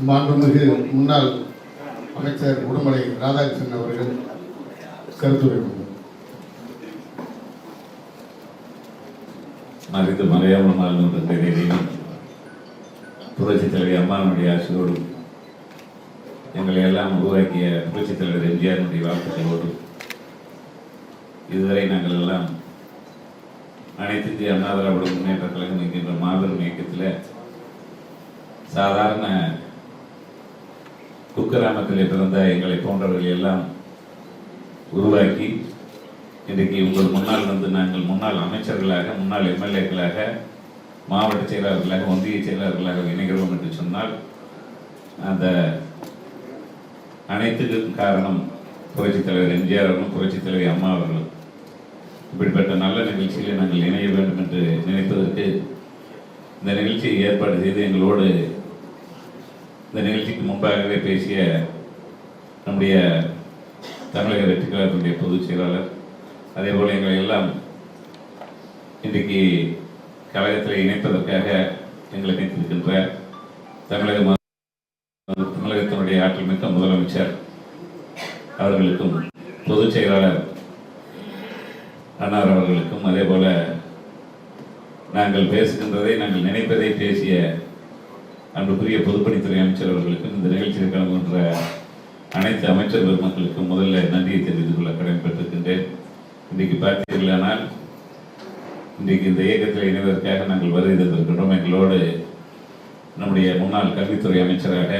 மாண்புமிகு முன்னாள் அமைச்சர் உடுமலை ராதாகிருஷ்ணன் அவர்கள் கருத்துரை. மறைத்து மறையாமல் வாழ்ந்த தேதியிலும் புரட்சித் தலைவர் அம்மானுடைய ஆட்சியோடு எங்களை எல்லாம் உருவாக்கிய புரட்சித் தலைவர் எம்ஜிஆருடைய வாழ்த்துக்களோடு இதுவரை நாங்கள் எல்லாம் அனைத்து இந்திய அண்ணா திராவிட முன்னேற்ற கழகம் என்கின்ற மாபெரும் இயக்கத்தில் சாதாரண குக்கிராமத்தில் பிறந்த எங்களை போன்றவர்கள் எல்லாம் உருவாக்கி இன்றைக்கு உங்கள் முன்னால் வந்து நாங்கள் முன்னாள் அமைச்சர்களாக முன்னாள் எம்எல்ஏக்களாக மாவட்ட செயலாளர்களாக ஒன்றிய செயலாளர்களாக இணைகிறோம் என்று சொன்னால் அந்த அனைத்துக்கும் காரணம் புரட்சித் தலைவர் எம்ஜிஆர் அவர்களும் புரட்சித் தலைவர் அம்மா அவர்களும். இப்படிப்பட்ட நல்ல நிகழ்ச்சியில் நாங்கள் இணைய வேண்டும் என்று நினைப்பதற்கு இந்த நிகழ்ச்சியை ஏற்பாடு செய்து எங்களோடு இந்த நிகழ்ச்சிக்கு முன்பாகவே பேசிய நம்முடைய தமிழக வெற்றிக் கழகத்தினுடைய பொதுச் செயலாளர், அதே போல் எங்களை எல்லாம் இன்றைக்கு கழகத்தில் இணைப்பதற்காக எங்களை இணைத்திருக்கின்ற தமிழகத்தினுடைய ஆற்றல் மிக்க முதலமைச்சர் அவர்களுக்கும் பொதுச் செயலாளர் அன்னார் அவர்களுக்கும், அதே போல நாங்கள் பேசுகின்றதை நாங்கள் நினைப்பதை பேசிய அன்புக்குரிய பொதுப்பணித்துறை அமைச்சர் அவர்களுக்கும் இந்த நிகழ்ச்சியில் கலந்துகின்ற அனைத்து அமைச்சர் பெருமக்களுக்கும் முதல்ல நன்றியை தெரிவித்துக் கொள்ள கடமைப்பட்டிருக்கின்றேன். இன்றைக்கு பார்த்தீர்களானால் இன்றைக்கு இந்த இயக்கத்தில் இணைவதற்காக நாங்கள் வருகை தந்திருக்கின்றோம். எங்களோடு நம்முடைய முன்னாள் கல்வித்துறை அமைச்சராக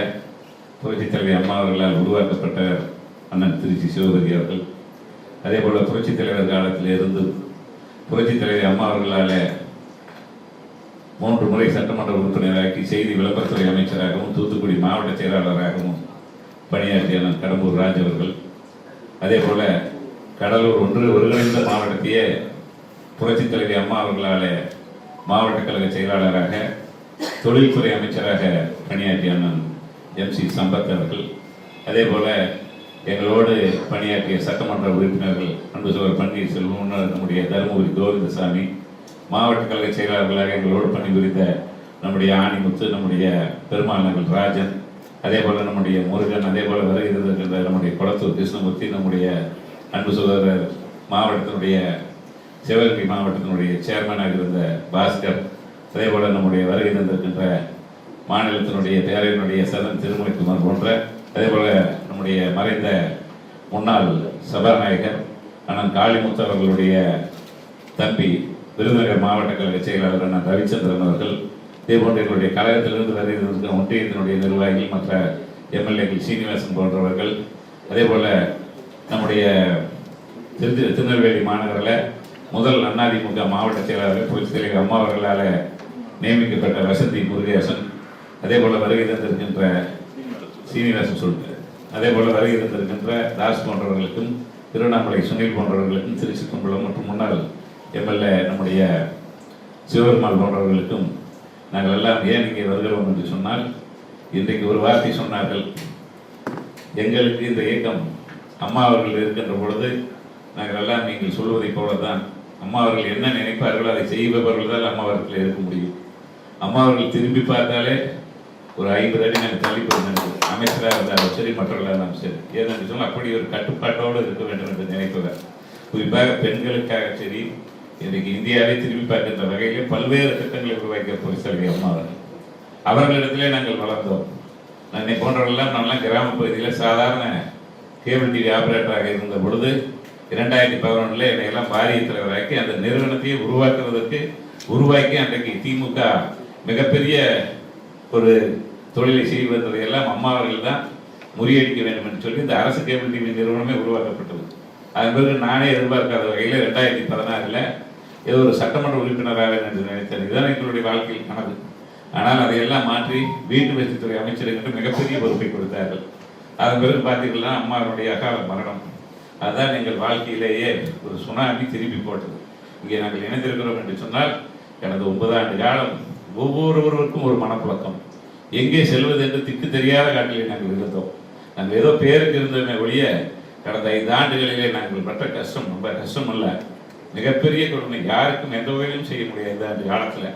புரட்சித் தலைவர் அம்மா அவர்களால் உருவாக்கப்பட்ட அண்ணன் திருச்சி சிவபதி அவர்கள், அதே போல புரட்சித் தலைவர் காலத்தில் இருந்து புரட்சித் தலைவர் அம்மா அவர்களால் 3 முறை சட்டமன்ற உறுப்பினராக்கி செய்தி விளம்பரத்துறை அமைச்சராகவும் தூத்துக்குடி மாவட்ட செயலாளராகவும் பணியாற்றிய கடம்பூர் ராஜ் அவர்கள், அதே போல கடலூர் ஒருங்கிணைந்த மாவட்டத்தையே புரட்சித் தலைவர் அம்மா அவர்களால் மாவட்ட கழக செயலாளராக தொழில்துறை அமைச்சராக பணியாற்றிய அண்ணன் MC சம்பத் அவர்கள், அதே போல எங்களோடு பணியாற்றிய சட்டமன்ற உறுப்பினர்கள் அன்பு சோழர் பன்னீர்செல்வம், நம்முடைய தருமபுரி கோவிந்தசாமி, மாவட்ட கழக செயலாளர்களாக எங்களோடு பணிபுரிந்த நம்முடைய ஆணிமுத்து, நம்முடைய பெருமாள் நகர் ராஜன், அதே போல நம்முடைய முருகன், அதே போல வருகை இருந்திருக்கின்ற நம்முடைய குளத்தூர் கிருஷ்ணமூர்த்தி, நம்முடைய அன்பு சகோதரர் மாவட்டத்தினுடைய சிவகங்கை மாவட்டத்தினுடைய சேர்மனாக இருந்த பாஸ்கர், அதே போல நம்முடைய வருகை இருந்திருக்கின்ற மாநிலத்தினுடைய பேரவையினுடைய சதன் திருமலைக்குமார் போன்ற, அதே போல நம்முடைய மறைந்த முன்னாள் சபாநாயகர் அண்ணன் காளிமுத்து அவர்களுடைய தம்பி விருதுநகர் மாவட்ட கழக செயலாளர் அண்ணன் ரவிச்சந்திரன் அவர்கள், இதே போன்ற எங்களுடைய கழகத்திலிருந்து வருகிற ஒன்றியத்தினுடைய நிர்வாகிகள், மற்ற எம்எல்ஏக்கள் சீனிவாசன் போன்றவர்கள், அதே போல நம்முடைய திருநெல்வேலி மாநகரில் முதல் அதிமுக மாவட்ட செயலாளர் புரட்சித் தலைவர் அம்மா அவர்களால் நியமிக்கப்பட்ட வசந்தி முருகேசன், அதே போல வருகை தந்திருக்கின்ற சீனிவாசன் சொல்லிட்டு, அதே போல வருகை தந்திருக்கின்ற தாஸ் போன்றவர்களுக்கும், திருவண்ணாமலை சுனில் போன்றவர்களுக்கும், திருச்சி கும்பலம் மற்றும் முன்னாள் எம்எல்ஏ நம்முடைய சிவபெருமாள் போன்றவர்களுக்கும் நாங்கள் எல்லாம் ஏன் இங்கே வருகிறோம் என்று சொன்னால், இன்றைக்கு ஒரு வார்த்தை சொன்னார்கள், எங்களுக்கு இந்த இயக்கம் அம்மா அவர்கள் இருக்கின்ற பொழுது நாங்கள் எல்லாம் நீங்கள் சொல்வதை போலதான் அம்மா அவர்கள் என்ன நினைப்பார்களோ அதை செய்பவர்கள் தான் அம்மா அவர்கள் இருக்க முடியும். அம்மா அவர்கள் திரும்பி பார்த்தாலே ஒரு 50 அடி நாங்கள் தள்ளி போயிருந்தோம், அமைச்சராக இருந்தாலும் சரி மற்றவர்களாக இருந்தாலும் சரி. ஏன்னு சொன்னால் அப்படி ஒரு கட்டுப்பாட்டோடு இருக்க வேண்டும் என்று நினைப்பவர். குறிப்பாக பெண்களுக்காக சரி, இன்றைக்கு இந்தியாவை திரும்பி பார்க்கின்ற வகையிலே பல்வேறு திட்டங்களை உருவாக்கிய பொருட்கள் அம்மா அவர்களிடத்திலே நாங்கள் வளர்ந்தோம். என்னை போன்றவர்களெல்லாம் நான்லாம் கிராம பகுதியில் சாதாரண கேபிள் டிவி ஆபரேட்டராக இருந்த பொழுது 2011 என்னை எல்லாம் வாரிய தலைவராக்கி அந்த நிறுவனத்தையே உருவாக்கி அன்றைக்கு திமுக மிகப்பெரிய ஒரு தொழிலை செய்வதை எல்லாம் அம்மா அவர்கள் தான் முறியடிக்க வேண்டும் என்று சொல்லி இந்த அரசு கேபிள் டிவி நிறுவனமே உருவாக்கப்பட்டது. அதன் பிறகு நானே எதிர்பார்க்காத வகையில் 2016 ஏதோ ஒரு சட்டமன்ற உறுப்பினராக என்று நினைத்தேன். இதுதான் எங்களுடைய வாழ்க்கையில் கனவு. ஆனால் அதையெல்லாம் மாற்றி வீட்டு வசதித்துறை அமைச்சருக்கு மிகப்பெரிய பொறுப்பை கொடுத்தார்கள். அதன் பிறகு பார்த்தீங்கன்னா அம்மாவுடைய அகால மரணம், அதுதான் எங்கள் வாழ்க்கையிலேயே ஒரு சுனாமி திருப்பி போட்டது. இங்கே நாங்கள் இணைந்திருக்கிறோம் என்று சொன்னால் கடந்த 9 ஆண்டு காலம் ஒவ்வொருவருக்கும் ஒரு மனப்புழக்கம், எங்கே செல்வது என்று திக்கு தெரியாத காட்டிலே நாங்கள் இருந்தோம். நாங்கள் ஏதோ பேருக்கு இருந்தோமே ஒழிய கடந்த 5 ஆண்டுகளிலே நாங்கள் பட்ட கஷ்டம் ரொம்ப கஷ்டம் அல்ல, மிகப்பெரிய கொடுமை. யாருக்கும் எந்த வகையிலும் செய்ய முடியாது இந்த ஆண்டு காலத்தில்.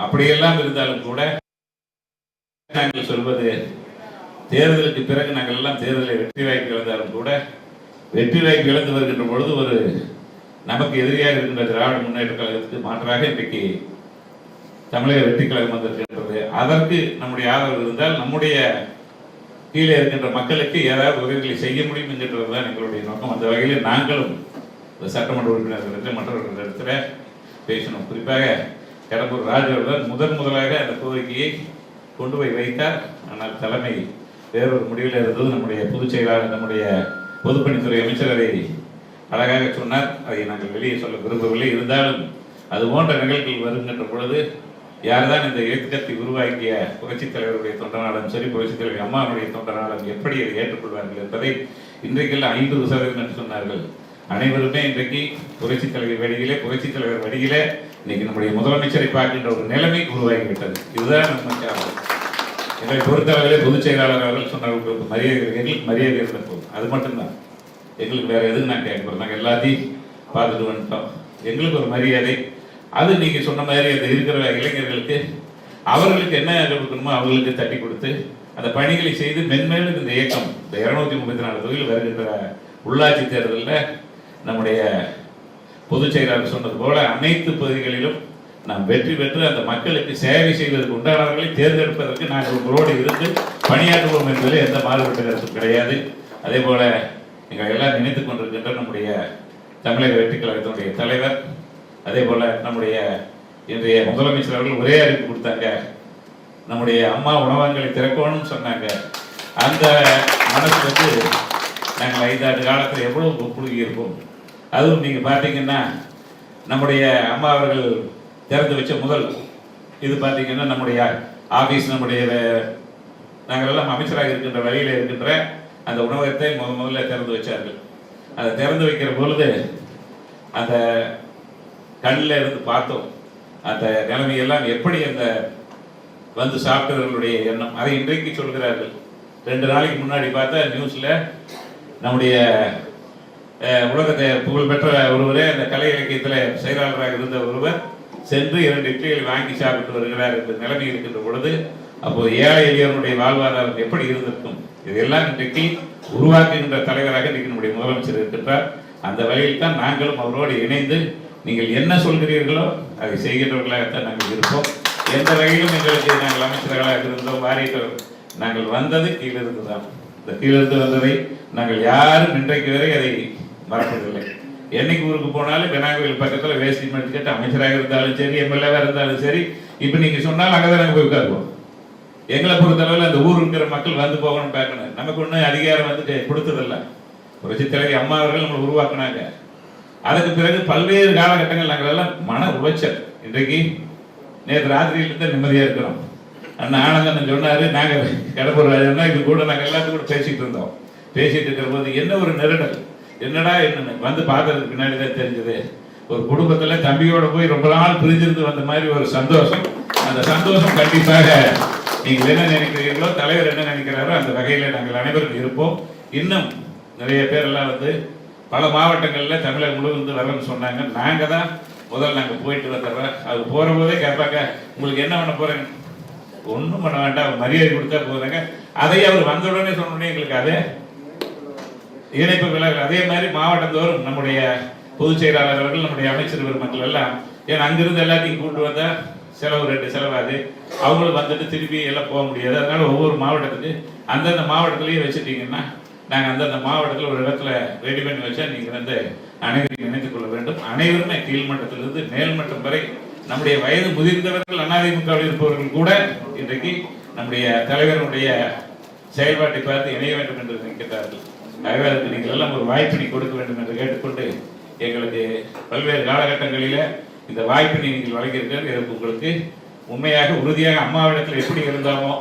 அப்படியெல்லாம் இருந்தாலும் கூட நாங்கள் சொல்வது தேர்தலுக்கு பிறகு நாங்கள் எல்லாம் தேர்தலில் வெற்றி வாய்ப்பு இழந்தாலும் கூட வெற்றி வாய்ப்பு இழந்து வருகின்ற பொழுது ஒரு நமக்கு எதிரியாக இருக்கின்ற திராவிட முன்னேற்ற கழகத்துக்கு மாற்றாக இன்றைக்கு தமிழக வெற்றி கழகம் வந்திருக்கின்றது. அதற்கு நம்முடைய ஆதரவு இருந்தால் நம்முடைய கீழே இருக்கின்ற மக்களுக்கு ஏதாவது உதவிகளை செய்ய முடியும் என்கின்றது தான் எங்களுடைய நோக்கம். அந்த வகையில் நாங்களும் சட்டமன்ற உறுப்பினர்களிடத்தில் மற்றவர்களிடத்தில் பேசணும். குறிப்பாக கடம்பூர் ராஜு அவர்கள் முதலாக அந்த கோரிக்கையை கொண்டு போய் வைத்தார். ஆனால் தலைமை வேறொரு முடிவில் இருந்தது. நம்முடைய பொதுச் செயலாளர், நம்முடைய பொதுப்பணித்துறை அமைச்சர் அதை அழகாக சொன்னார். அதை நாங்கள் வெளியே சொல்ல விரும்பவில்லை. இருந்தாலும் அது போன்ற நிகழ்வுகள் வருகின்ற பொழுது யார்தான் இந்த இயக்கத்தை உருவாக்கிய புரட்சித் தலைவருடைய தொண்டனாலும் சரி, புரட்சித் தலைவர் அம்மாவுடைய தொண்டனாலும் எப்படி அதை ஏற்றுக்கொள்வார்கள் என்பதை இன்றைக்கெல்லாம் 50% என்று சொன்னார்கள். அனைவருமே இன்றைக்கு புரட்சித் தலைவர் வழியிலே, புரட்சித் தலைவர் வழியிலே இன்னைக்கு நம்முடைய முதலமைச்சரை பார்க்கின்ற ஒரு நிலைமை உருவாகிவிட்டது. இதுதான் நம்ம எங்களை பொறுத்தளவிலே பொதுச் செயலாளர் அவர்கள் சொன்னவர்களுக்கு மரியாதை, எங்களுக்கு மரியாதை இருந்த போதும். அது மட்டும்தான் எங்களுக்கு வேற எதுவும் நான் கேட்க. நாங்கள் எல்லாத்தையும் பார்த்துட்டு வந்துட்டோம். எங்களுக்கு ஒரு மரியாதை. அது நீங்க சொன்ன மாதிரி அந்த இருக்கிற இளைஞர்களுக்கு அவர்களுக்கு என்ன கொடுக்கணுமோ அவர்களுக்கு தட்டி கொடுத்து அந்த பணிகளை செய்து மென்மேலும் இந்த இயக்கம் இந்த 234 தொகுதியில் வருகின்ற உள்ளாட்சி தேர்தலில் நம்முடைய பொதுச் செயலாளர் சொன்னது போல அனைத்து பகுதிகளிலும் நாம் வெற்றி பெற்று அந்த மக்களுக்கு சேவை செய்வதற்கு உண்டானவர்களை தேர்ந்தெடுப்பதற்கு நாங்கள் உங்களோடு இருந்து பணியாற்றுவோம் என்பதில் எந்த மாறுபட்ட கருத்தும் கிடையாது. அதே போல எங்கள் எல்லாம் நினைத்துக் கொண்டிருக்கின்ற நம்முடைய தமிழக வெற்றி கழகத்தினுடைய தலைவர், அதே போல நம்முடைய இன்றைய முதலமைச்சர் அவர்கள் ஒரே அறிவிப்பு கொடுத்தாங்க. நம்முடைய அம்மா உணவகங்களை திறக்கணும்னு சொன்னாங்க. அந்த மனசு வந்து நாங்கள் 5 ஆண்டு காலத்தில் எவ்வளவு புழுகி இருப்போம். அதுவும் நீங்கள் பார்த்தீங்கன்னா நம்முடைய அம்மா அவர்கள் திறந்து வச்ச முதல் இது பார்த்தீங்கன்னா நம்முடைய ஆஃபீஸ், நம்முடைய நாங்கள் எல்லாம் அமைச்சராக இருக்கின்ற வழியில் இருக்கின்ற அந்த உணவகத்தை முதல்ல திறந்து வச்சார்கள். அதை திறந்து வைக்கிற பொழுது அந்த கண்ணில் இருந்து பார்த்தோம் அந்த நிலைமையெல்லாம் எப்படி அந்த வந்து சாப்பிட்டவர்களுடைய எண்ணம். அதை இன்றைக்கு சொல்கிறார்கள். 2 நாளைக்கு முன்னாடி பார்த்தா நியூஸில் நம்முடைய உலகத்தை புகழ்பெற்ற ஒருவரே அந்த கலை இலக்கியத்தில் செயலாளராக இருந்த ஒருவர் சென்று 2 இட்லிகளை வாங்கி சாப்பிட்டு வருகிறார் என்ற நிலைமை இருக்கின்ற பொழுது அப்போது ஏழை எளியவனுடைய வாழ்வாதாரம் எப்படி இருந்திருக்கும். இதெல்லாம் இன்றைக்கு உருவாக்குகின்ற தலைவராக இன்றைக்கு நம்முடைய முதலமைச்சர் இருக்கின்றார். அந்த வழியில் தான் நாங்களும் அவரோடு இணைந்து நீங்கள் என்ன சொல்கிறீர்களோ அதை செய்கின்றவர்களாகத்தான் நாங்கள் இருப்போம். எந்த வகையிலும் எங்களுக்கு நாங்கள் அமைச்சர்களாக இருந்தோம், வாரியர்கள் நாங்கள் வந்தது கீழிருந்து தான். இந்த கீழிருந்து வந்ததை நாங்கள் யாரும் இன்றைக்கு வரை அதை மறப்பதில்லை. என்னைக்கு ஊருக்கு போனாலும் பெனாங்கோயில் பக்கத்தில் வேஷ்டி மடிச்சு கேட்டு அமைச்சராக இருந்தாலும் சரி, எம்எல்ஏவாக இருந்தாலும் சரி, இப்போ நீங்கள் சொன்னாலும் அங்கே தான் நாங்கள் போய் உட்காருவோம். எங்களை பொறுத்தளவில் அந்த ஊர் இருக்கிற மக்கள் வந்து போகணும், பார்க்கணும். நமக்கு ஒன்றும் அதிகாரம் வந்துட்டு கொடுத்ததில்லை. புரட்சித் தலைவி அம்மா அவர்கள் நம்மளை உருவாக்குனாங்க. அதுக்கு பிறகு பல்வேறு காலகட்டங்கள் நாங்கள் எல்லாம் மன உளைச்சல். இன்றைக்கு நேற்று ராத்திரியிலிருந்து நிம்மதியாக இருக்கிறோம். அண்ணா ஆனந்தன் சொன்னார், நாங்கள் கடம்பூர் ராஜா இது கூட நாங்கள் எல்லாத்துக்கும் கூட பேசிகிட்டு இருந்தோம். பேசிகிட்டு இருக்கிற போது என்ன ஒரு நெருடல், என்னடா என்னன்னு வந்து பார்த்ததுக்கு பின்னாடி தான் தெரிஞ்சது. ஒரு குடும்பத்தில் தம்பியோட போய் ரொம்ப நாள் பிரிஞ்சிருந்து வந்த மாதிரி ஒரு சந்தோஷம். அந்த சந்தோஷம் கண்டிப்பாக நீங்கள் என்ன நினைக்கிறீர்களோ, தலைவர் என்ன நினைக்கிறாரோ அந்த வகையில் நாங்கள் அனைவரும் இருப்போம். இன்னும் நிறைய பேரெல்லாம் வந்து பல மாவட்டங்களில் தமிழகம் முழுவதும் வரணும்னு சொன்னாங்க. நாங்கள் தான் முதல்ல நாங்கள் போயிட்டு வந்துடுறோம். அது போகிற போதே கேட்பாங்க, உங்களுக்கு என்ன பண்ண போகிறேங்க? ஒன்றும் பண்ண வேண்டாம், மரியாதை கொடுத்தா போகிறாங்க. அதையே அவர் வந்த உடனே சொன்னோடனே எங்களுக்கு அதே இணைப்பு விலகல். அதே மாதிரி மாவட்டந்தோறும் நம்முடைய பொதுச் செயலாளர் அவர்கள், நம்முடைய அமைச்சர் பெருமக்கள் எல்லாம், ஏன்னா அங்கிருந்து எல்லாத்தையும் கூப்பிட்டு வந்தால் செலவு 2 செலவாது, அவங்களும் வந்துட்டு திருப்பி எல்லாம் போக முடியாது. அதனால ஒவ்வொரு மாவட்டத்துக்கு அந்தந்த மாவட்டத்திலேயே வச்சுட்டீங்கன்னா நாங்கள் அந்தந்த மாவட்டத்தில் ஒரு இடத்துல ரெடி பண்ணி வச்சா நீங்கள் வந்து அனைவரையும் நினைத்துக் கொள்ள வேண்டும். அனைவருமே கீழ்மட்டத்திலிருந்து மேல்மட்டம் வரை நம்முடைய வயது முதிர்ந்தவர்கள், அதிமுகவில் இருப்பவர்கள் கூட இன்றைக்கு நம்முடைய தலைவருடைய செயல்பாட்டை பார்த்து இணைய வேண்டும் என்று நினைக்கிறார்கள். ஆகவே அதுக்கு நீங்கள் எல்லாம் ஒரு வாய்ப்பினை கொடுக்க வேண்டும் என்று கேட்டுக்கொண்டு, எங்களுக்கு பல்வேறு காலகட்டங்களில் இந்த வாய்ப்பினை நீங்கள் வழங்கியிருக்கிறது. இதற்கு உங்களுக்கு உண்மையாக உறுதியாக அம்மாவிடத்தில் எப்படி இருந்தாமோ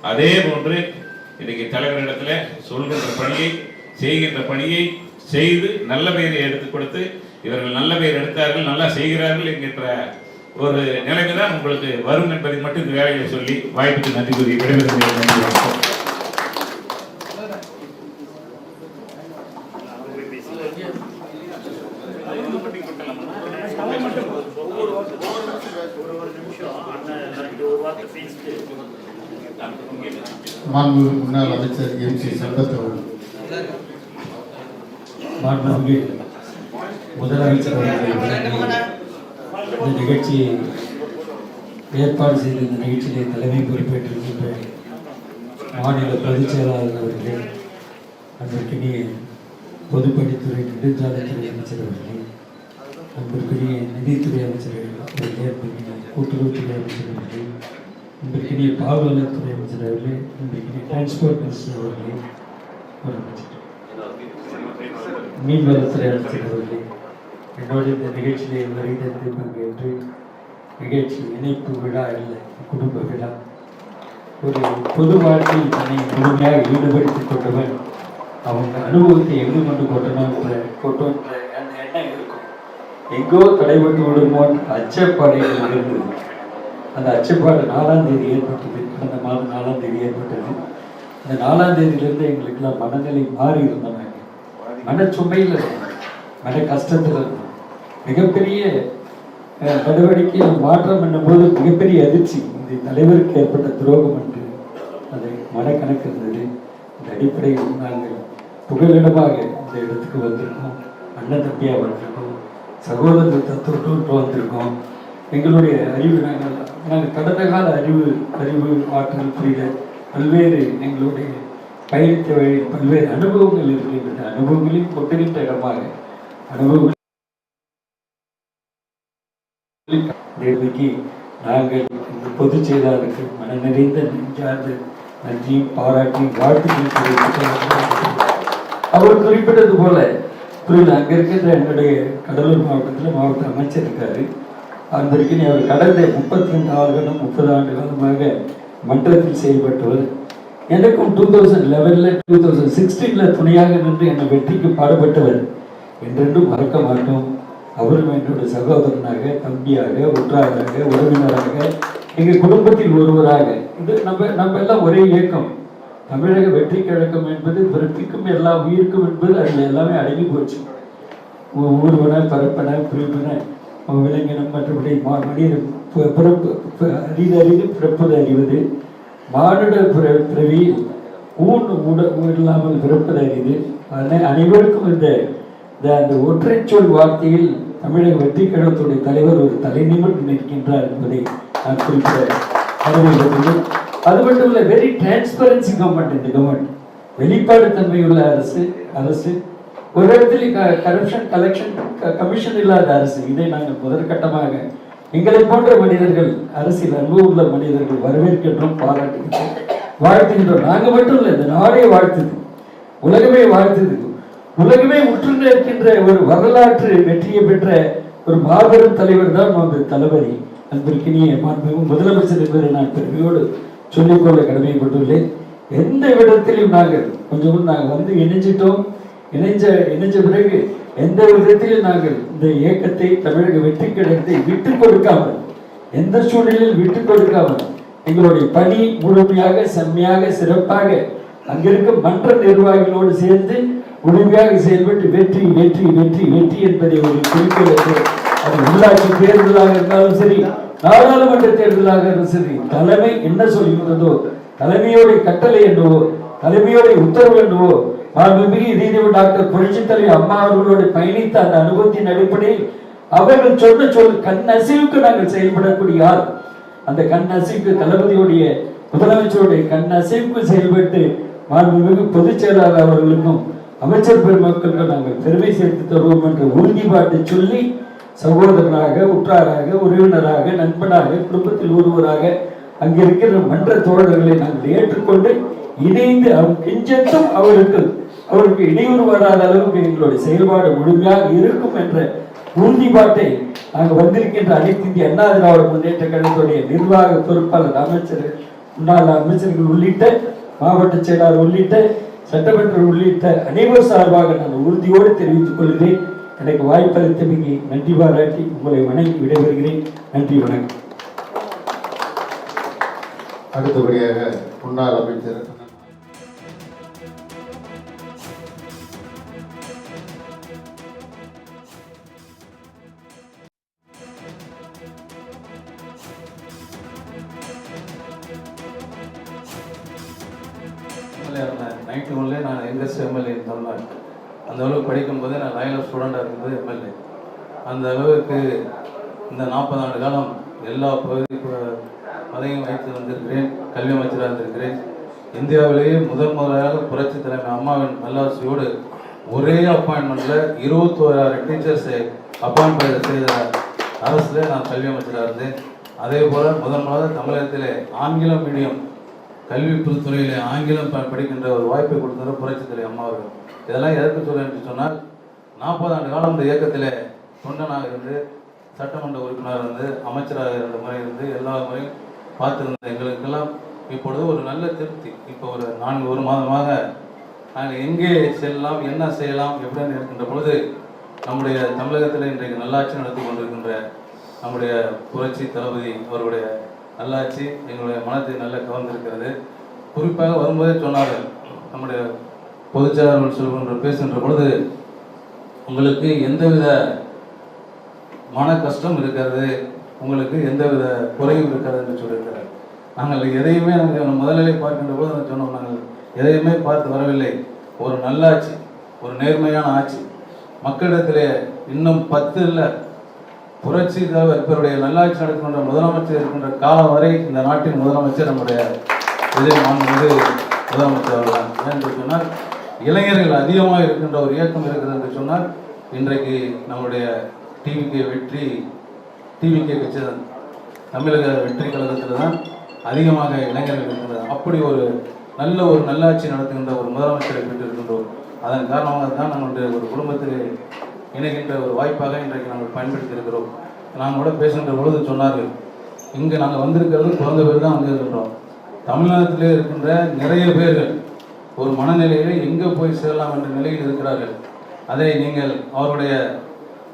அதே போன்று இன்றைக்கு தலைவரிடத்தில் சொல்கின்ற பணியை, செய்கின்ற பணியை செய்து நல்ல பெயரை எடுத்துக் கொடுத்து, இவர்கள் நல்ல பெயர் எடுத்தார்கள், நல்லா செய்கிறார்கள் என்கின்ற ஒரு நிலைமை தான் உங்களுக்கு வரும் என்பதை மட்டும் இந்த வேலையை சொல்லி வாய்ப்புக்கு நன்றி கூறி விடைபெறுகிறேன். மாண்புமிகு முன்னாள் அமைச்சர் MC சம்பத் அவர்கள். மாண்புமிகு முதலமைச்சர் அவர்கள் இந்த நிகழ்ச்சியை ஏற்பாடு செய்த இந்த நிகழ்ச்சியிலே தலைமை பொறுப்பேற்றிருக்கின்ற மாநில பொதுச் செயலாளர் அவர்களே, அன்றைக்கினிய பொதுப்பணித்துறை நெடுஞ்சாலைத்துறை அமைச்சர் அவர்களே, அன்றைக்கினிய நிதித்துறை அமைச்சர்கள் அவர்களே, அன்றைக்கினிய கூட்டுறவுத்துறை அமைச்சர் அவர்களே, இன்றைக்கினிய பால்வளத்துறை அமைச்சர் அவர்களே, இன்றைக்கினிய டிரான்ஸ்போர்ட் மினிஸ்டர் அவர்களே, மீன்வளத்துறை அமைச்சர் அவர்களே, என்னோடு இந்த நிகழ்ச்சியிலே வருகிறது பங்கேற்று நிகழ்ச்சி இணைப்பு விழா இல்லை, குடும்ப விழா. ஒரு பொது வாழ்க்கையில் தன்னை முழுமையாக ஈடுபடுத்திக் கொண்டவன் அவங்க அனுபவத்தை எங்கு கொண்டு கொட்டணுன்ற அந்த எண்ணம் இருக்கும். எங்கோ தடைபட்டு விடுமோ அச்சப்பாடைகள் இருந்தது. அந்த அச்சப்பாடு 4ஆம் தேதி ஏற்பட்டது. கடந்த மாதம் 4ஆம் தேதி ஏற்பட்டது. அந்த 4ஆம் தேதியிலிருந்து எங்களுக்கெல்லாம் மனநிலை மாறி இருந்தோம். மனச்சுமையில் இருந்தோம், மன கஷ்டத்தில் இருந்தோம். மிகப்பெரிய நடவடிக்கையில் மாற்றம் என்னும்போது மிகப்பெரிய அதிர்ச்சி. இந்த தலைவருக்கு ஏற்பட்ட துரோகம் என்று அது மனக்கணக்கு இருந்தது. இந்த அடிப்படையில் நாங்கள் புகலிடமாக இந்த இடத்துக்கு வந்திருக்கோம். அண்ணன் தம்பியாக வந்திருக்கோம், சகோதர தத்துவத்தோடு வந்திருக்கோம். எங்களுடைய அறிவு நாங்கள் கடந்த கால அறிவு ஆற்றல் புரித பல்வேறு எங்களுடைய பயணித்த வழி பல்வேறு அனுபவங்கள் இருக்கின்றன. அனுபவங்களையும் கொட்டுகின்ற இடமாக அனுபவங்கள் நாங்கள் இந்த பொதுச் செயலாளருக்கு மன நிறைந்த நெஞ்சார்ந்த நன்றியும் பாராட்டியும் வாழ்த்துக்கள் தெரிவித்து, அவர் குறிப்பிட்டது போல அங்கே இருக்கின்ற என்னுடைய கடலூர் மாவட்டத்தில் மாவட்ட அமைச்சர் இருக்காரு. அதற்கு அவர் கடந்த 32 ஆண்டுகளும் 30 ஆண்டு காலமாக மன்றத்தில் செயல்பட்டவர். எனக்கும் 2011 2016 துணையாக நின்று என்னை வெற்றிக்கு பாடுபட்டவர். என்றென்றும் மறக்க மாட்டோம். அவரும் என்னுடைய சகோதரனாக, தம்பியாக, உற்றாராக, உறவினராக, எங்கள் குடும்பத்தில் ஒருவராக. இது நம்ம எல்லாம் ஒரே இயக்கம். தமிழக வெற்றி கழகம் என்பது பிறப்பிக்கும் எல்லா உயிருக்கும் என்பது அதில் எல்லாமே அடங்கி போச்சு. ஊர்வன, பரப்பன, பிரிப்பன, விலங்கினம், மற்றபடி மனித பிறப்பு அறிது பிறப்பது அறிவது, மானுட பிறவியில் இல்லாமல் பிறப்பது அறிது. அனைவருக்கும் அந்த ஒற்றை சொல் வார்த்தையில் தமிழக வெற்றி கழகத்துடைய தலைவர் ஒரு தலை நிமிர்ந்து நிற்கின்றார் என்பதை நான் குறிப்பிட அறிவுறுத்துகிறேன். அது மட்டும் இல்லை, வெரி டிரான்ஸ்பரன்சி கவர்மெண்ட். இந்த கவர்மெண்ட் வெளிப்பாடு தன்மையுள்ள அரசு. ஒரு இடத்துல கரப்ஷன் கலெக்ஷன் கமிஷன் இல்லாத அரசு. இதை நாங்கள் முதற்கட்டமாக எங்களை போன்ற மனிதர்கள், அரசியல் அனுபவம் உள்ள மனிதர்கள் வரவேற்கின்றோம், பாராட்டுகின்றோம், வாழ்த்துகின்றோம். நாங்கள் மட்டும் இல்லை, இந்த நாடே வாழ்த்துது, உலகமே வாழ்த்துது. உலகமே உற்று நிற்கின்ற ஒரு வரலாற்று வெற்றியை பெற்ற ஒரு மாபெரும் தலைவர் தான் நமது தளபதி அன்பிற்கினிய மாண்புமிகு முதலமைச்சர் என்பதை நான் பெருமையோடு சொல்லிக்கொள்ள கடமைப்பட்டுள்ளேன். எந்த விதத்திலும் நாங்கள் வந்து இணைஞ்சிட்டோம். இணைஞ்ச பிறகு எந்த விதத்திலும் நாங்கள் இந்த இயக்கத்தை, தமிழக வெற்றி கழகத்தை விட்டு கொடுக்காமல், எந்த சூழ்நிலையில் விட்டு கொடுக்காமல் எங்களுடைய பணி முழுமையாக, செம்மையாக, சிறப்பாக அங்கிருக்கும் மன்ற நிர்வாகிகளோடு சேர்ந்து முழுமையாக செயல்பட்டு வெற்றி வெற்றி வெற்றி வெற்றி என்பதை ஒரு குறிப்பிட்டு, அது உள்ளாட்சி தேர்தலாக இருந்தாலும் சரி, நாடாளுமன்ற தேர்தலாக இருந்தாலும் சரி, தலைமை என்ன சொல்லுகிறதோ, தலைமையோடைய கட்டளை என்னவோ, தலைமையோடைய உத்தரவு என்னவோ, மாண்புமிகு இதய டாக்டர் புரட்சித் தலைவர் அம்மா அவர்களோடு பயணித்த அந்த அனுபவத்தின் அடிப்படையில் அவர்கள் சொல் கண் அசைவுக்கு நாங்கள் செயல்படக்கூடிய யார். அந்த கண் அசைவுக்கு தளபதியுடைய முதலமைச்சருடைய கண் அசைவுக்கு செயல்பட்டு மாண்புமிகு பொதுச் செயலாளர் அவர்களுக்கும் அமைச்சர் பெருமக்களுக்கு நாங்கள் பெருமை சேர்த்து தருவோம் என்ற உறுதிப்பாட்டை சொல்லி, சகோதரனாக, உற்றாராக, உறவினராக, நண்பனாக, குடும்பத்தில் ஒருவராக அங்கிருக்கிற மன்ற தோழர்களை நாங்கள் ஏற்றுக்கொண்டு இணைந்து கெஞ்சத்தும் அவருக்கு இடையூறு வராத அளவுக்கு எங்களுடைய செயல்பாடு முழுமையாக இருக்கும் என்ற உறுதிப்பாட்டை நாங்கள் வந்திருக்கின்ற அனைத்து இந்திய அண்ணா திராவிட முன்னேற்ற கழகத்துடைய நிர்வாக பொறுப்பாளர் அமைச்சர்கள், முன்னாள் அமைச்சர்கள் உள்ளிட்ட, மாவட்ட செயலாளர் உள்ளிட்ட, சட்டமன்ற உள்ளிட்ட அனைவர் சார்பாக நான் உறுதியோடு தெரிவித்துக் கொள்கிறேன். எனக்கு வாய்ப்பளித்தமைக்கு நன்றி பாராட்டி உங்களை வணங்கி விடைபெறுகிறேன். நன்றி, வணக்கம். அடுத்தபடியாக முன்னாள் அமைச்சர் இருந்தேன். 91 நான் யங்கஸ்ட் எம்எல்ஏ தமிழ்நாடு. அந்த அளவுக்கு படிக்கும்போதே நான் லைனில் ஸ்டூடெண்டாக இருக்கும்போது எம்எல்ஏ. அந்த அளவுக்கு இந்த 40 ஆண்டு காலம் எல்லா பதவியும் வைத்து வந்திருக்கிறேன். கல்வி அமைச்சராக இருந்திருக்கிறேன். இந்தியாவிலேயே முதலாக புரட்சி தலைமை அம்மாவின் நல்லாசியோடு ஒரே அப்பாயின்மெண்ட்டில் 21,000 டீச்சர்ஸை அப்பாயின்மெண்ட் செய்த அரசில் நான் கல்வி அமைச்சராக இருந்தேன். அதே போல் முதலாக தமிழகத்திலே ஆங்கிலம் மீடியம் கல்வி துறையிலே ஆங்கிலம் படிக்கின்ற ஒரு வாய்ப்பை கொடுத்தது புரட்சி தலைவர் அம்மா அவர்கள். இதெல்லாம் எதற்கு சொல்ல என்று சொன்னால் 40 ஆண்டு காலம் இந்த இயக்கத்திலே தொண்டனாக இருந்து சட்டமன்ற உறுப்பினராக இருந்து அமைச்சராக இருந்த முறை இருந்து எல்லா முறையும் பார்த்துருந்த எங்களுக்கெல்லாம் இப்பொழுது ஒரு நல்ல திருப்தி. இப்போ ஒரு மாதமாக நாங்கள் எங்கே செல்லலாம், என்ன செய்யலாம் எப்படின்னு இருக்கின்ற பொழுது நம்முடைய தமிழகத்தில் இன்றைக்கு நல்லாட்சி நடத்தி கொண்டிருக்கின்ற நம்முடைய புரட்சி தளபதி அவருடைய நல்லாட்சி எங்களுடைய மனத்தை நல்ல கவர்ந்திருக்கிறது. குறிப்பாக வரும்போதே சொன்னார்கள், நம்முடைய பொதுச்செயலாளர்கள் சொல்கின்ற பேசுகின்ற பொழுது உங்களுக்கு எந்தவித மன கஷ்டம் இருக்கிறது, உங்களுக்கு எந்தவித குறையும் இருக்கிறது என்று சொல்லியிருக்கிறார். நாங்கள் எதையுமே முதலிலே பார்க்கின்ற போது சொன்னோம், நாங்கள் எதையுமே பார்த்து வரவில்லை. ஒரு நல்லாட்சி, ஒரு நேர்மையான ஆட்சி மக்களிடத்திலே இன்னும் 10 இல்லை புரட்சி இவருடைய நல்லாட்சி நடக்கின்ற முதலமைச்சர் இருக்கின்ற காலம் வரை இந்த நாட்டின் முதலமைச்சர் நம்முடைய விஜய் முதலமைச்சர் அவர்கள். ஏனென்று சொன்னால் இளைஞர்கள் அதிகமாக இருக்கின்ற ஒரு இயக்கம் இருக்கிறது என்று சொன்னால் இன்றைக்கு நம்முடைய டிவிகே கட்சி தான், தமிழக வெற்றி கழகத்தில் தான் அதிகமாக இளைஞர்கள் இருக்கின்றது. அப்படி ஒரு நல்லாட்சி நடத்துகின்ற ஒரு முதலமைச்சரை பெற்றிருக்கின்றோம். அதன் காரணமாக தான் நம்முடைய ஒரு குடும்பத்தில் இணைகின்ற ஒரு வாய்ப்பாக இன்றைக்கு நாங்கள் பயன்படுத்தி இருக்கிறோம். நாங்கள் கூட பேசுகின்ற பொழுது சொன்னார்கள், இங்கே நாங்கள் வந்திருக்கிறது குறைந்த பேர் தான் வந்திருக்கின்றோம். தமிழ்நாட்டிலே இருக்கின்ற நிறைய பேர்கள் ஒரு மனநிலையிலே எங்கே போய் சேரலாம் என்ற நிலையில் இருக்கிறார்கள். அதை நீங்கள் அவருடைய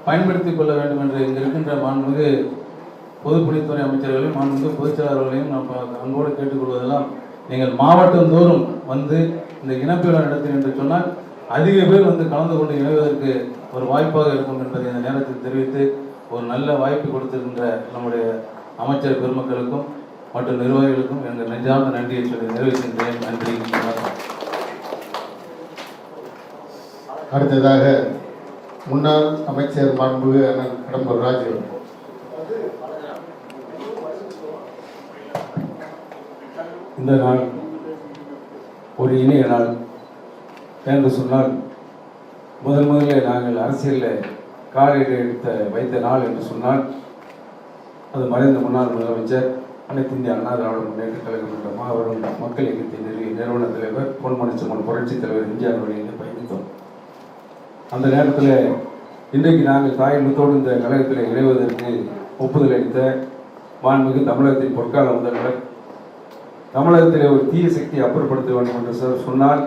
பயன்படுத்தி கொள்ள வேண்டும் என்று இங்கே இருக்கின்ற மாண்புமிகு பொதுப்பணித்துறை அமைச்சர்களையும் மாண்புமிகு பொதுச்செயலாளர்களையும் நாம் அன்போடு கேட்டுக்கொள்வதெல்லாம், நீங்கள் மாவட்டந்தோறும் வந்து இந்த இனப்பெருமை நடத்தும் என்று சொன்னால் அதிக பேர் வந்து கலந்து கொண்டு இணைவதற்கு ஒரு வாய்ப்பாக இருக்கும் என்பதை இந்த நேரத்தில் தெரிவித்து, ஒரு நல்ல வாய்ப்பு கொடுத்திருக்கின்ற நம்முடைய அமைச்சர் பெருமக்களுக்கும் மற்றும் நிர்வாகிகளுக்கும் எங்கள் நெஞ்சார்ந்த நன்றியை சொல்லி நிறைவேற்றுகின்றேன். நன்றி, வணக்கம். அடுத்ததாக முன்னாள் அமைச்சர் மாண்புமிகு அண்ணன் கடம்பூர் ராஜு. இந்த நாள் ஒரு இனிய நாள் என்று சொன்னால், முதலில் நாங்கள் அரசியலில் காலடி வைத்த நாள் என்று சொன்னால் அது மறைந்த முன்னாள் முதலமைச்சர் அனைத்து இந்திய அண்ணா திராவிட முன்னேற்ற கழகம் என்ற மாபெரும் மக்கள் இயக்கத்தை நிறுவன தலைவர் பொன்மனச்செம்மல் புரட்சித் தலைவர் எம்ஜிஆர் வழியில் பயணித்தோம். அந்த நேரத்தில் இன்றைக்கு நாங்கள் தாயகத்தோடு இந்த கழகத்தில் இணைவதற்கு ஒப்புதல் அளித்த மாண்புமிகு தமிழகத்தின் பொற்கால முதல்வர், தமிழகத்தில் ஒரு தீய சக்தியை அப்புறப்படுத்த வேண்டும் என்று சொன்னால்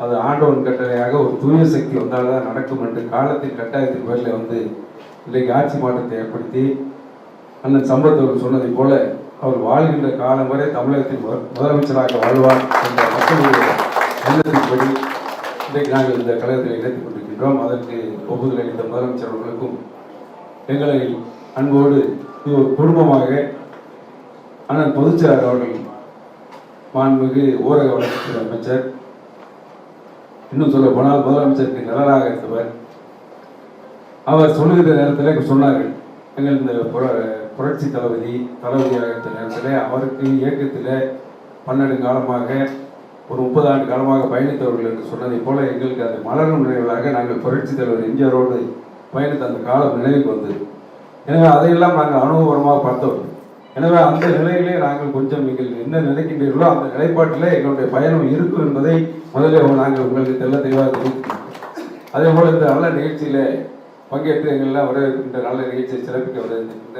அது ஆண்டவன் கட்டளையாக ஒரு தூய சக்தி வந்தால் தான் நடக்கும் என்று காலத்தின் கட்டாயத்தின் பேரில் வந்து இன்றைக்கு ஆட்சி மாற்றத்தை ஏற்படுத்தி அண்ணன் சம்பத் சொன்னதை போல அவர் வாழ்கின்ற காலம் வரை தமிழகத்தின் முதலமைச்சராக வாழ்வார் என்ற மக்களுடைய எண்ணத்தின்படி இன்றைக்கு நாங்கள் இந்த கழகத்தில் இணைத்துக் கொண்டிருக்கின்றோம். அதற்கு ஒப்புதல் அளித்த முதலமைச்சர் அவர்களுக்கும் எங்களை அன்போடு ஒரு குடும்பமாக அண்ணன் பொதுச்செயலாளர் அவர்கள், மாண்புமிகு ஊரக வளர்ச்சித்துறை அமைச்சர், இன்னும் சொல்ல போனால் முதலமைச்சருக்கு நலனாக இருந்தவர், அவர் சொல்லுகிற நேரத்தில் சொன்னார்கள், எங்கள் இந்த புரட்சி தளபதியாக இருந்த நேரத்தில் அவருக்கு இயக்கத்தில் 12 காலமாக ஒரு 30 ஆண்டு காலமாக பயணித்தவர்கள் என்று சொன்னதை போல எங்களுக்கு அது மலரும் நினைவுகளாக நாங்கள் புரட்சி தலைவர் எம்ஜிஆரோடு பயணித்த அந்த காலம் நினைவுக்கு வந்தது. எனவே அதையெல்லாம் நாங்கள் அனுபவபூர்வமாக பார்த்தோம். எனவே அந்த நிலையிலே நாங்கள் கொஞ்சம் நீங்கள் என்ன நினைக்கின்றீர்களோ அந்த நிலைப்பாட்டில் எங்களுடைய பயணம் இருக்கும் என்பதை முதலில் நாங்கள் உங்களுக்கு தெளிவாக தெரிவிக்கிறோம். அதே போல் இந்த நல்ல நிகழ்ச்சியில் பங்கேற்று எங்களெல்லாம் வரவேற்கின்ற நல்ல நிகழ்ச்சியை சிறப்பிக்க வரவேற்கின்ற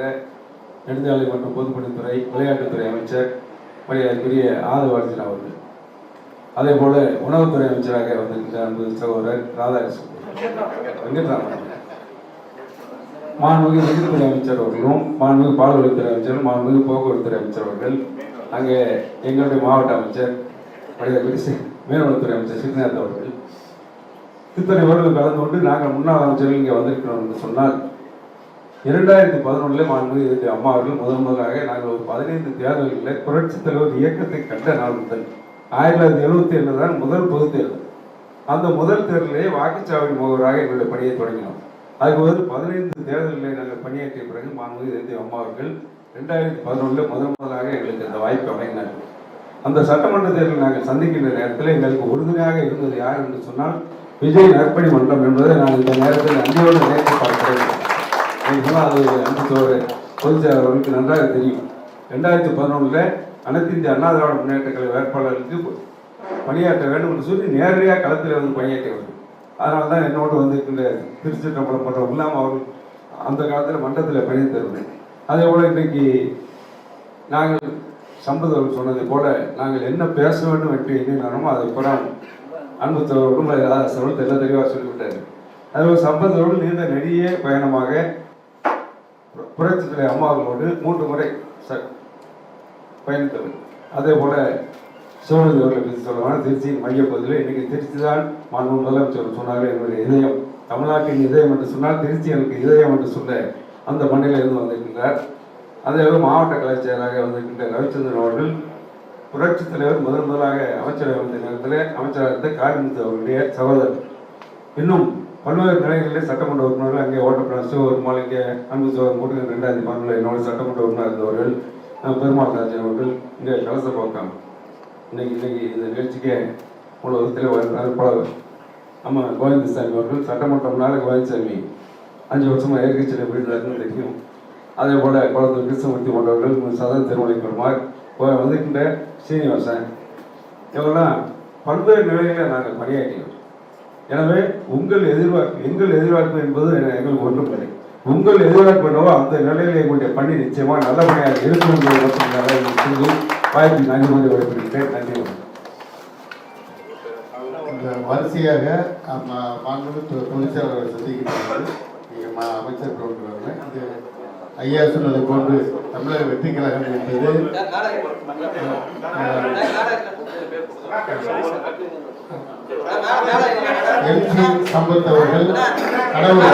நெடுஞ்சாலை மற்றும் பொதுப்பணித்துறை விளையாட்டுத்துறை அமைச்சர் மரியாதைக்குரிய ஆதவார்ஜன் அவர்கள், அதே போல உணவுத்துறை அமைச்சராக வந்திருக்கின்ற அன்பு சகோதரர் ராதாகிருஷ்ணன், மாண்புமிகு நிதித்துறை அமைச்சர் அவர்களும், மாண்புமிகு பால்வளத்துறை அமைச்சர், மாண்புமிகு போக்குவரத்துறை அமைச்சர் அவர்கள், அங்கே எங்களுடைய மாவட்ட அமைச்சர் மரியாதைக்குரிய மீனவளத்துறை அமைச்சர் ஸ்ரீநாத் அவர்கள், இத்தனை பேர்கள் கலந்து கொண்டு நாங்கள் முன்னாள் அமைச்சர்கள் இங்கே வந்திருக்கிறோம் என்று சொன்னால் 2011 மாண்புமிகு அம்மா அவர்கள் முதலாக நாங்கள் ஒரு 15 தேர்தல்களில் புரட்சித் தலைவர் இயக்கத்தை கண்ட நாள் முதல் 1977 தான் முதல் பொது தேர்தல். அந்த முதல் தேர்தலிலே வாக்குச்சாவடி முகவராக எங்களுடைய பணியை தொடங்கினோம். அதுக்கு வந்து 15 தேர்தலில் நாங்கள் பணியாற்றிய பிறகு மாண்புமிகு அம்மா அவர்கள் 2011 முதலாக எங்களுக்கு அந்த வாய்ப்பு வழங்கினார்கள். அந்த சட்டமன்ற தேர்தலில் நாங்கள் சந்திக்கின்ற நேரத்தில் எங்களுக்கு உறுதுணையாக இருந்தது யார் என்று சொன்னால் விஜய் நற்பணி மன்றம் என்பதை நான் இந்த நேரத்தில் அன்றையோடு நினைத்து பார்க்கிறேன். அது அன்பு பொதுச் செயலாளர்களுக்கு நன்றாக தெரியும். 2011 அனைத்து இந்திய அண்ணா திராவிட முன்னேற்ற கழக வேட்பாளர்களுக்கு பணியாற்ற வேண்டும் என்று சொல்லி நேரடியாக களத்தில் வந்து பணியாற்றியவர்கள். அதனால தான் என்னோடு வந்து இந்த திருச்சிற்றம்பலம் போன்றவர்கள் இல்லாமல் அவர்கள் அந்த காலத்தில் மன்றத்தில் பணியாற்றிருந்தேன். அதே போல் இன்றைக்கு நாங்கள் சம்பத் அவர்கள் சொன்னதை போல நாங்கள் என்ன பேச வேண்டும் என்று எண்ணினாலும் அதை கூட அன்பு தோழர்களும் தெல்ல தெளிவாக சொல்லிவிட்டார். அதுபோல் சம்பத் அவர்கள் நீண்ட நெடிய பயணமாக புரட்சித் தலைவர் அம்மா அவர்களோடு 3 முறை பயணித்தவர். அதே போல சிவனந்தி அவர்களை பற்றி சொல்லுவாங்க. திருச்சியின் மையப்பகுதியில் இன்றைக்கி திருச்சி தான் மாண்பு முதலமைச்சர் சொன்னார்கள் என்னுடைய இதயம், தமிழ்நாட்டின் இதயம் என்று சொன்னால் திருச்சி எனக்கு இதயம் என்று சொல்ல அந்த மண்ணில் இருந்து வந்திருக்கின்றார். அதேபோல் மாவட்ட கலைச்செயலாக வந்திருக்கின்ற ரவிச்சந்திரன் அவர்கள் புரட்சித் தலைவர் முதலாக அமைச்சராக வந்த நேரத்தில் அமைச்சராக காளிமுத்து அவருடைய சகோதரர். இன்னும் பல்வேறு நிலைகளில் சட்டமன்ற உறுப்பினர்கள் அங்கே ஓட்டப்பட்ட சிவபெருமாள், இங்கே அன்பு சோதரன் போட்டு 2012 என்னோட சட்டமன்ற உறுப்பினர் இருந்தவர்கள், பெருமாள் ராஜன் அவர்கள் இங்கே கலச பார்க்காம இன்னைக்கு இந்த நிகழ்ச்சிக்கே உலகத்தில் நம்ம கோவிந்தசாமி அவர்கள் சட்டமன்ற முன்னாள் கோவிந்தசாமி 5 வருஷமாக எதிர்கட்சியில் போயிருந்தாருன்னு தெரியும். அதே போல் குளத்தூர் கிருஷ்ணமூர்த்தி போன்றவர்கள், சதன் திருமலை பெருமாள் வந்திருக்கின்ற சீனிவாசன், இவங்கெல்லாம் பல்வேறு நிலைகளில் நாங்கள் பணியாற்றினோம். எனவே எங்கள் எதிர்பார்ப்பு என்பது எங்களுக்கு ஒன்றும் இல்லை. உங்கள் எதிர்பார்ப்பு என்னவோ அந்த நிலையில் எங்களுடைய பணி நிச்சயமாக நல்லபடியாக இருக்கும் என்பதை வாய்ப்பு நன்றி கூறி விடைபெறுகிறேன். நன்றி. இந்த வரிசையாக மாண்புமிகு தொழிற்சாளர்களை சந்திக்கிறார்கள். அமைச்சர் கொண்டிருக்கிறார்கள். இது ஐயா சொன்னது போன்று தமிழக வெற்றி கழகம் என்பது எம்ஜி சம்பத் அவர்கள் கடவுள்